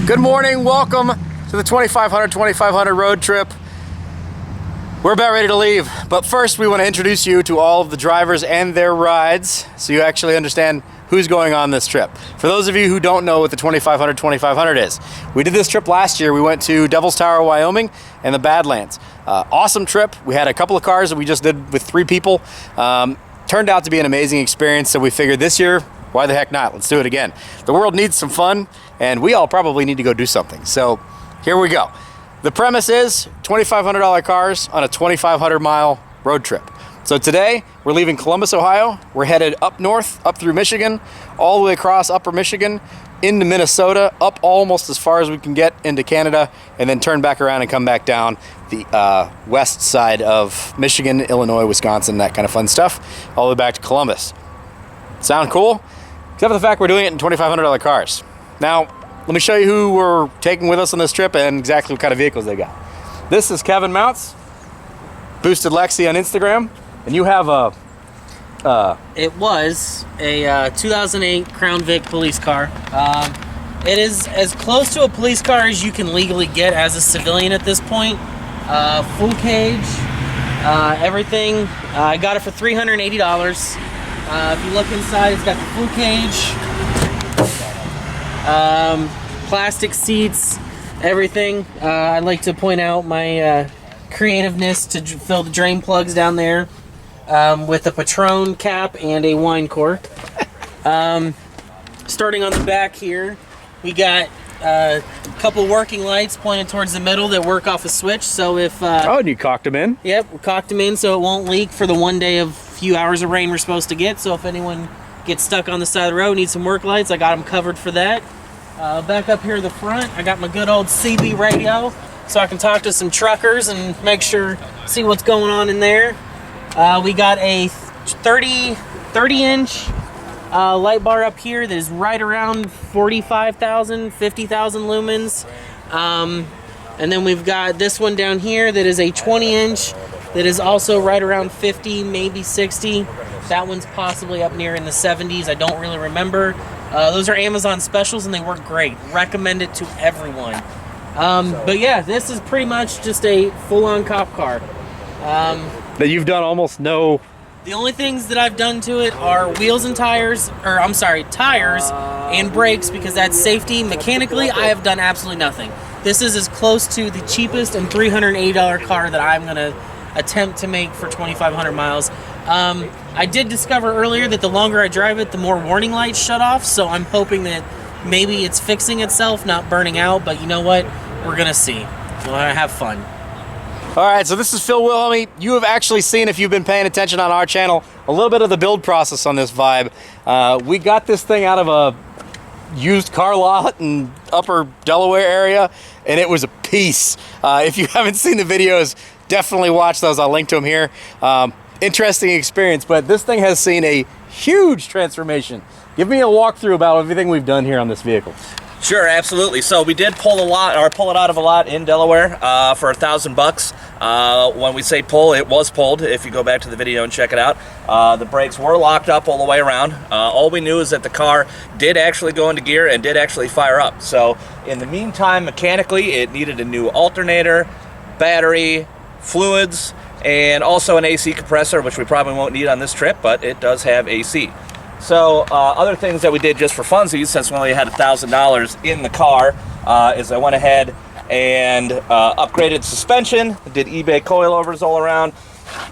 Good morning, welcome to the 2500 road trip. We're about ready to leave, but first we want to introduce you to all of the drivers and their rides so you actually understand who's going on this trip. For those of you who don't know what the 2500 is, we did this trip last year. We went to Devil's Tower, Wyoming and the Badlands. Awesome trip. We had a couple of cars that we just did with 3 people. Turned out to be an amazing experience, so we figured this year, why the heck not? Let's do it again. The world needs some fun, and we all probably need to go do something. So here we go. The premise is $2,500 cars on a 2,500 mile road trip. So today we're leaving Columbus, Ohio. We're headed up north, up through Michigan, all the way across Upper Michigan, into Minnesota, up almost as far as we can get into Canada, and then turn back around and come back down the west side of Michigan, Illinois, Wisconsin, that kind of fun stuff, all the way back to Columbus. Sound cool? Except for the fact we're doing it in $2,500 cars. Now, let me show you who we're taking with us on this trip and exactly what kind of vehicles they got. This is Kevin Mounts, Boosted Lexi on Instagram, and you have a... It was a 2008 Crown Vic police car. It is as close to a police car as you can legally get as a civilian at this point. Full cage, everything. I got it for $380. If you look inside, it's got the full cage, plastic seats, everything. I'd like to point out my creativeness to fill the drain plugs down there with a Patron cap and a wine cork. Starting on the back here, we got a couple working lights pointed towards the middle that work off a switch. So if oh, and you cocked them in? Yep, we cocked them in so it won't leak for the one day of few hours of rain we're supposed to get. So if anyone gets stuck on the side of the road, needs some work lights, I got them covered for that. Back up here at the front, I got my good old CB radio so I can talk to some truckers and make sure, see what's going on in there. We got a 30-inch light bar up here that is right around 45,000, 50,000 lumens. And then we've got this one down here that is a 20-inch that is also right around 50, maybe 60. That one's possibly up near in the 70s. I don't really remember. Those are Amazon specials and they work great. Recommend it to everyone. But yeah, this is pretty much just a full-on cop car. That you've done almost no... The only things that I've done to it are wheels and tires, or I'm sorry, tires and brakes, because that's safety. Mechanically, I have done absolutely nothing. This is as close to the cheapest and $380 car that I'm going to attempt to make for 2,500 miles. I did discover earlier that the longer I drive it, the more warning lights shut off, so I'm hoping that maybe it's fixing itself, not burning out, but you know what? We're going to see. We'll have fun. All right, so this is Phil Wilhelmy. You have actually seen, if you've been paying attention on our channel, a little bit of the build process on this Vibe. We got this thing out of a used car lot in Upper Delaware area, and it was a piece. If you haven't seen the videos, definitely watch those. I'll link to them here. Interesting experience, but this thing has seen a huge transformation. Give me a walkthrough about everything we've done here on this vehicle. Sure, absolutely. So we did pull it out of a lot in Delaware for $1,000. When we say pull, it was pulled. If you go back to the video and check it out, the brakes were locked up all the way around. All we knew is that the car did actually go into gear and did actually fire up. So in the meantime, mechanically, it needed a new alternator, battery, fluids, and also an AC compressor, which we probably won't need on this trip, but it does have AC. So other things that we did just for funsies, since we only had $1,000 in the car, is I went ahead and upgraded suspension, did eBay coilovers all around,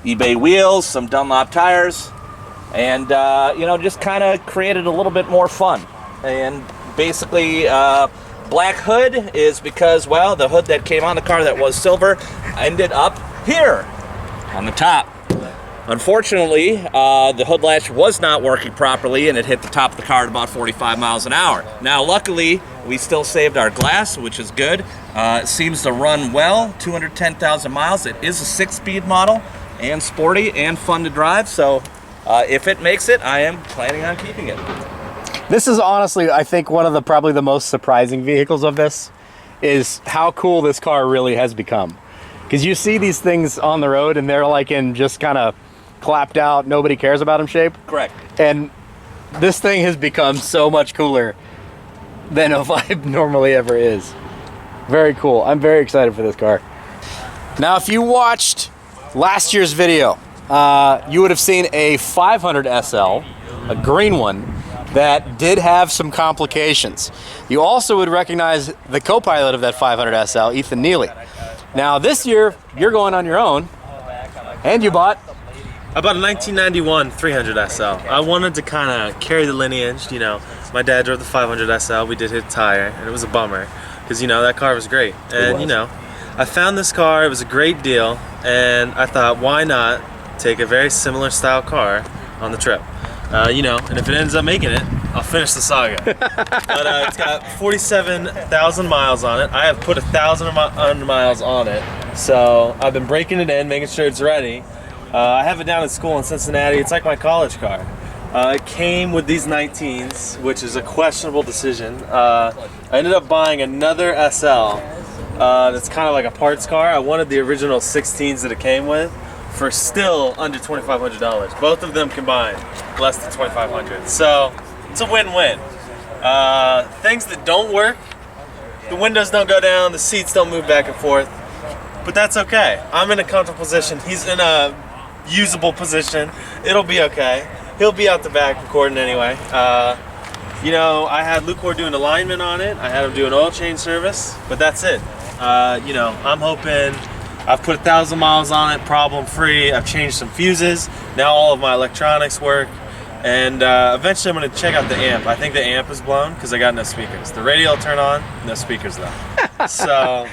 eBay wheels, some Dunlop tires, and you know, just kind of created a little bit more fun. And basically, black hood is because, well, the hood that came on the car that was silver ended up here on the top. Unfortunately, the hood latch was not working properly and it hit the top of the car at about 45 miles an hour. Now, luckily, we still saved our glass, which is good. It seems to run well, 210,000 miles. It is a 6-speed model and sporty and fun to drive. So if it makes it, I am planning on keeping it. This is honestly, I think, one of the probably the most surprising vehicles of this is how cool this car really has become. Because you see these things on the road and they're like in just kind of clapped out, nobody cares about them shape. Correct. And this thing has become so much cooler. than a Vibe normally ever is. Very cool. I'm very excited for this car. Now, if you watched last year's video, you would have seen a 500 SL, a green one, that did have some complications. You also would recognize the co-pilot of that 500 SL, Ethan Neely. Now, this year, you're going on your own, and you bought... I bought a 1991 300 SL. I wanted to kind of carry the lineage, you know. My dad drove the 500 SL. We did hit a tire, and it was a bummer because, you know, that car was great. And, you know, I found this car. It was a great deal, and I thought, why not take a very similar style car on the trip? You know, and if it ends up making it, I'll finish the saga. But it's got 47,000 miles on it. I have put 1,000 miles on it, so I've been breaking it in, making sure it's ready. I have it down at school in Cincinnati. It's like my college car. It came with these 19s, which is a questionable decision. I ended up buying another SL that's kind of like a parts car. I wanted the original 16s that it came with for still under $2,500. Both of them combined, less than $2,500. So it's a win-win. Things that don't work, the windows don't go down, the seats don't move back and forth, but that's okay. I'm in a comfortable position. He's in a usable position. It'll be okay. He'll be out the back recording anyway. You know, I had Lucore doing alignment on it. I had him do an oil change service, but that's it. You know, I'm hoping I've put 1,000 miles on it, problem free. I've changed some fuses. Now all of my electronics work. And eventually I'm gonna check out the amp. I think the amp is blown because I got no speakers. The radio will turn on, no speakers though. So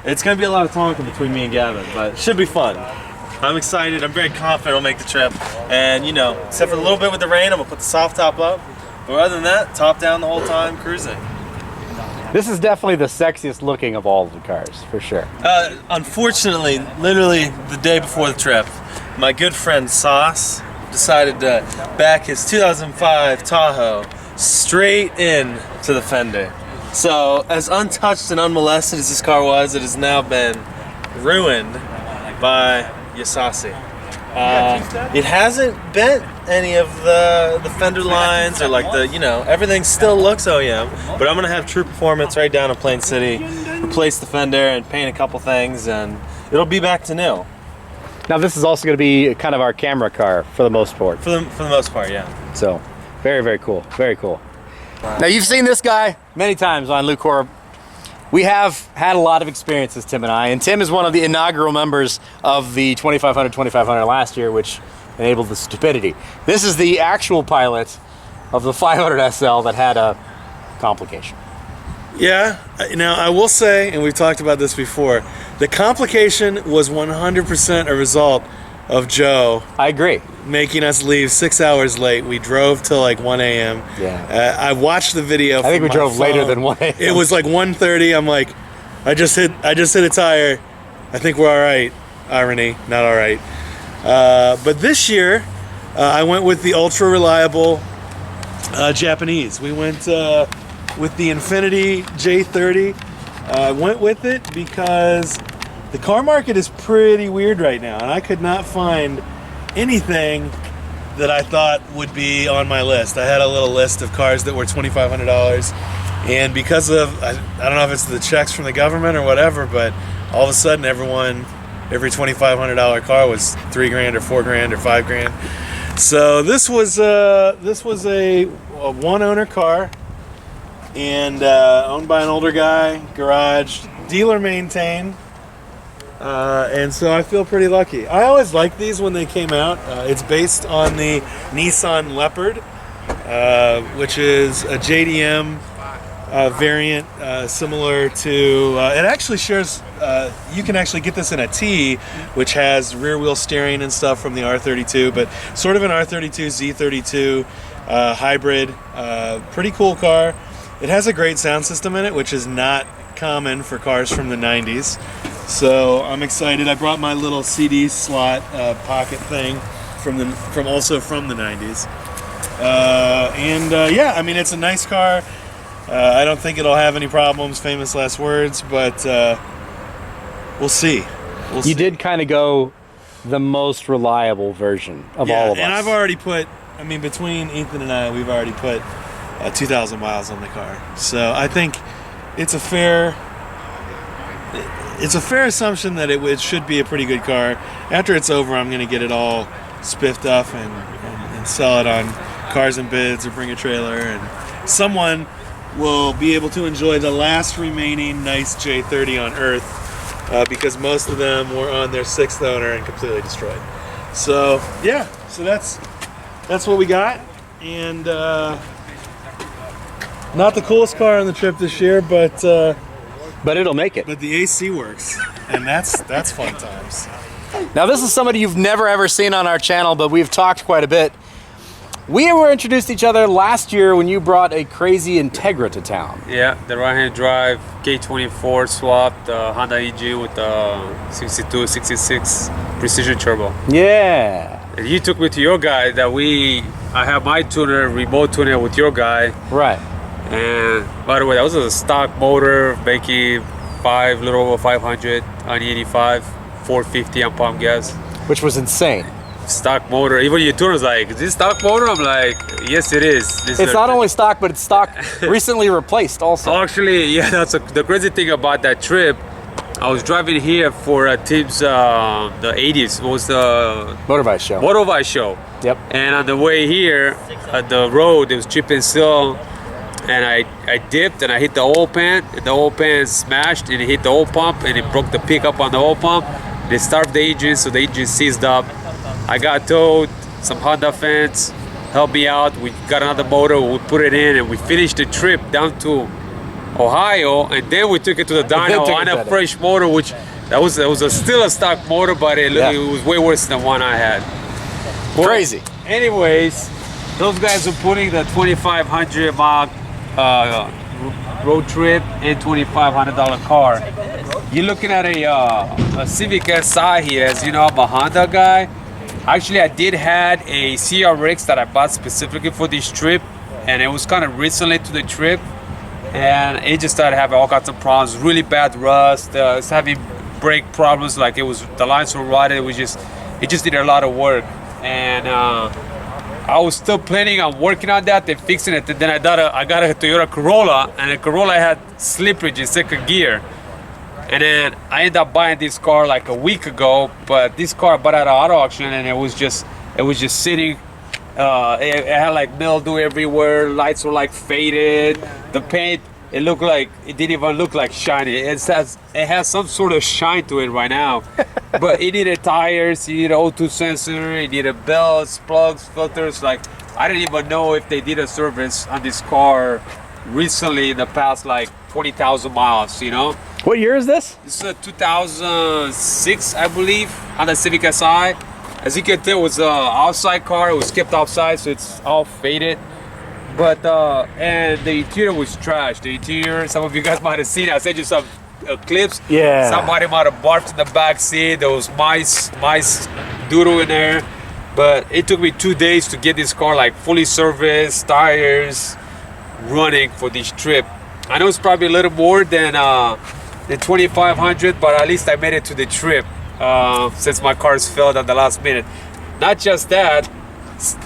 it's gonna be a lot of talking between me and Gavin, but it should be fun. I'm excited. I'm very confident I'll make the trip. And you know, except for a little bit with the rain, I'm gonna put the soft top up. But other than that, top down the whole time, cruising. This is definitely the sexiest looking of all of the cars, for sure. Unfortunately, literally the day before the trip, my good friend Sauce decided to back his 2005 Tahoe straight in to the fender. So, as untouched and unmolested as this car was, it has now been ruined by Yasasi. It hasn't bent any of the fender lines or like the, you know, everything still looks OEM, but I'm gonna have True Performance right down in Plain City, replace the fender and paint a couple things, and it'll be back to new. Now this is also going to be kind of our camera car for the most part. For the most part, yeah. So, very, very cool. Very cool. Now you've seen this guy many times on Lucore. We have had a lot of experiences, Tim and I, and Tim is one of the inaugural members of the 2500 last year, which enabled the stupidity. This is the actual pilot of the 500 SL that had a complication. Yeah, now I will say, and we've talked about this before, the complication was 100% a result of Joe. I agree. Making us leave 6 hours late. We drove till like 1 a.m. Yeah. I watched the video. I think we drove later than 1 a.m. It was like 1:30. I'm like, I just hit a tire. I think we're all right. Irony, not all right. But this year, I went with the ultra reliable Japanese. We went with the Infiniti J30. I went with it because the car market is pretty weird right now, and I could not find anything that I thought would be on my list. I had a little list of cars that were $2,500, and because of, I don't know if it's the checks from the government or whatever, but all of a sudden every $2,500 car was $3,000 or $4,000 or $5,000. So this was a one owner car, and owned by an older guy, garage, dealer maintained. And so I feel pretty lucky. I always liked these when they came out. It's based on the Nissan Leopard, which is a JDM variant, similar to, it actually shares, you can actually get this in a T, which has rear wheel steering and stuff from the R32, but sort of an R32 Z32 hybrid. Pretty cool car. It has a great sound system in it, which is not common for cars from the 90s. So I'm excited. I brought my little CD slot pocket thing from the 90s. Yeah, I mean, it's a nice car. I don't think it'll have any problems, famous last words, but we'll see. You did kind of go the most reliable version of all of us. And I've already put, I mean, between Ethan and I, we've already put 2,000 miles on the car. So I think it's a fair assumption that it should be a pretty good car. After it's over, I'm going to get it all spiffed up and sell it on Cars and Bids or bring a trailer, and someone will be able to enjoy the last remaining nice J30 on Earth, because most of them were on their 6th owner and completely destroyed. So yeah, so that's what we got, and not the coolest car on the trip this year, but it'll make it. But the AC works, and that's fun times. Now this is somebody you've never ever seen on our channel, but we've talked quite a bit. We were introduced to each other last year when you brought a crazy Integra to town. Yeah, the right-hand drive K24 swap, the Honda EG with the 62, 66 precision turbo. Yeah. And you took me to your guy I have my tuner, remote tuner with your guy. Right. And by the way, that was a stock motor, making little over 500 on 85, 450 on pump gas. Which was insane. Stock motor. Even your tuner's like, is this stock motor? I'm like, yes, it is. It's not only stock, but it's stock recently replaced also. Actually, yeah, that's the crazy thing about that trip. I was driving here for Tim's, the 80s. What was the Motorbike show. Motorbike show. Yep. And on the way here, at the road, it was chip and seal. And I dipped and I hit the oil pan. And the oil pan smashed and it hit the oil pump and it broke the pickup on the oil pump. They starved the engine, so the engine seized up. I got towed, some Honda fans helped me out. We got another motor, we put it in, and we finished the trip down to Ohio, and then we took it to the dyno on a fresh motor, which that was still a stock motor, but it was way worse than the one I had. Well, crazy. Anyways, those guys are putting the 2,500 mile road trip in $2,500 car. You're looking at a Civic Si here. As you know, I'm a Honda guy. Actually, I did had a CRX that I bought specifically for this trip, and it was kind of recently to the trip, and it just started having all kinds of problems, really bad rust. It's having brake problems, like the lines were rotted. It just needed a lot of work, and I was still planning on working on that and fixing it. And then I got a Toyota Corolla, and the Corolla had slippage in second gear. And then I ended up buying this car like a week ago, but this car I bought at an auto auction, and it was just sitting. It had like mildew everywhere. Lights were like faded. The paint, it didn't even look like shiny. It has some sort of shine to it right now. But it needed tires, it needed an O2 sensor, it needed belts, plugs, filters. Like, I didn't even know if they did a service on this car recently in the past like 20,000 miles, you know? What year is this? This is a 2006, I believe, on the Civic Si. As you can tell, it was an outside car. It was kept outside, so it's all faded. But, and the interior was trash. The interior, some of you guys might have seen it. I sent you some clips. Yeah. Somebody might have barfed in the back seat. There was mice doodle in there. But it took me 2 days to get this car like fully serviced, tires, running for this trip. I know it's probably a little more than the 2,500, but at least I made it to the trip since my cars failed at the last minute. Not just that,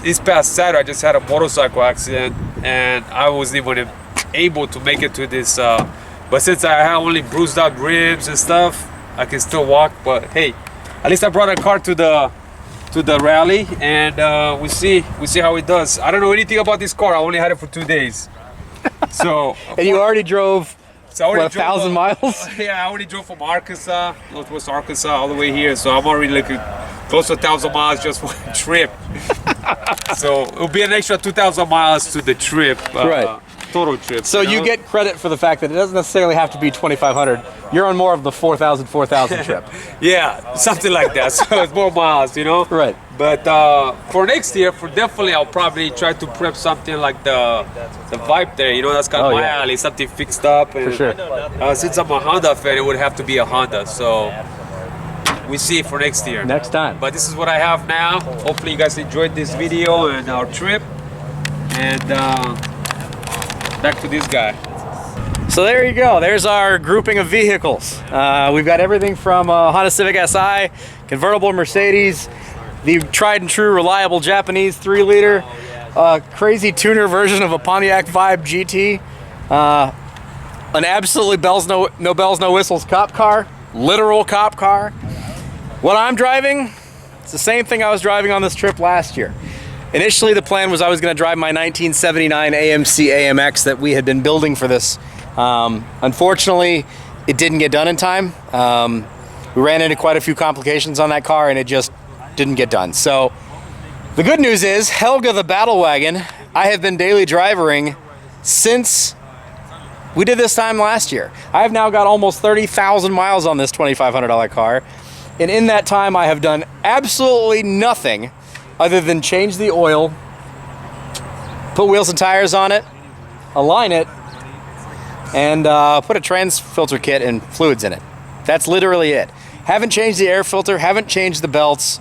this past Saturday I just had a motorcycle accident and I wasn't even able to make it to this. But since I have only bruised out ribs and stuff, I can still walk. But hey, at least I brought a car to the rally, and we see how it does. I don't know anything about this car. I only had it for 2 days. So and you already drove, so 1,000 miles? Yeah, I already drove from Arkansas, Northwest Arkansas, all the way here. So I'm already looking close to 1,000 miles just for a trip. So it'll be an extra 2,000 miles to the trip, right? Total trip. So you get credit for the fact that it doesn't necessarily have to be 2,500. You're on more of the 4,000 trip. Yeah, something like that. So it's more miles, you know. Right. But for next year, definitely, I'll probably try to prep something like the Vibe there. You know, that's kind of my alley, something fixed up. And, for sure. Since I'm a Honda fan, it would have to be a Honda. So we see for next year. Next time. But this is what I have now. Hopefully, you guys enjoyed this video and our trip. And back to this guy. So there you go. There's our grouping of vehicles. We've got everything from Honda Civic Si, convertible Mercedes, the tried and true reliable Japanese 3-liter, a crazy tuner version of a Pontiac Vibe GT. An absolutely no bells, no whistles cop car. Literal cop car. What I'm driving, it's the same thing I was driving on this trip last year. Initially, the plan was I was going to drive my 1979 AMC AMX that we had been building for this. Unfortunately, it didn't get done in time. We ran into quite a few complications on that car and it just didn't get done. So the good news is Helga the Battle Wagon, I have been daily driving since we did this time last year. I've now got almost 30,000 miles on this $2,500 car. And in that time, I have done absolutely nothing other than change the oil, put wheels and tires on it, align it, and put a trans filter kit and fluids in it. That's literally it. Haven't changed the air filter, haven't changed the belts,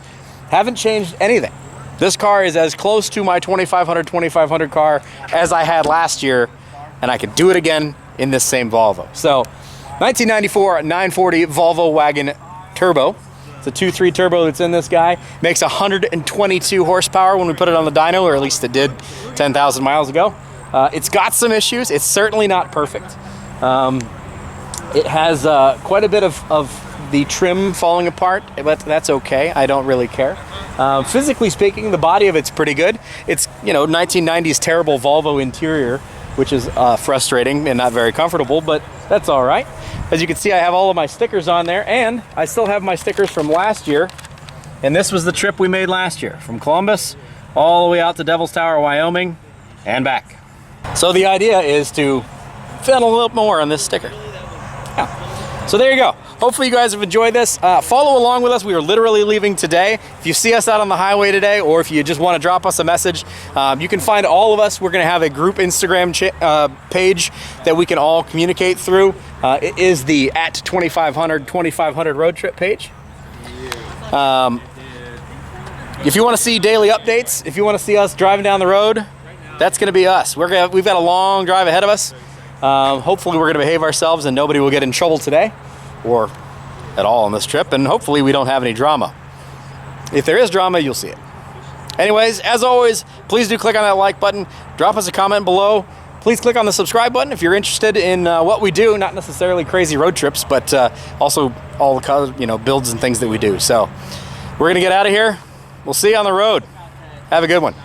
haven't changed anything. This car is as close to my 2500 car as I had last year, and I could do it again in this same Volvo. So, 1994 940 Volvo wagon turbo. It's a 2.3 turbo that's in this guy. Makes 122 horsepower when we put it on the dyno, or at least it did 10,000 miles ago. It's got some issues. It's certainly not perfect. It has quite a bit of the trim falling apart, but that's okay. I don't really care. Physically speaking, the body of it's pretty good. It's, 1990s terrible Volvo interior, which is frustrating and not very comfortable, but that's all right. As you can see, I have all of my stickers on there, and I still have my stickers from last year. And this was the trip we made last year, from Columbus all the way out to Devil's Tower, Wyoming, and back. So the idea is to fit a little more on this sticker. Yeah. So there you go. Hopefully you guys have enjoyed this. Follow along with us. We are literally leaving today. If you see us out on the highway today, or if you just want to drop us a message, you can find all of us. We're going to have a group Instagram page that we can all communicate through. It is the @2500 page. If you want to see daily updates, if you want to see us driving down the road, that's going to be us. We've got a long drive ahead of us. Hopefully we're going to behave ourselves and nobody will get in trouble today or at all on this trip, and hopefully we don't have any drama. If there is drama, you'll see it. Anyways, as always, please do click on that like button, drop us a comment below. Please click on the subscribe button if you're interested in what we do, not necessarily crazy road trips, but also all the builds and things that we do. So we're going to get out of here. We'll see you on the road. Have a good one.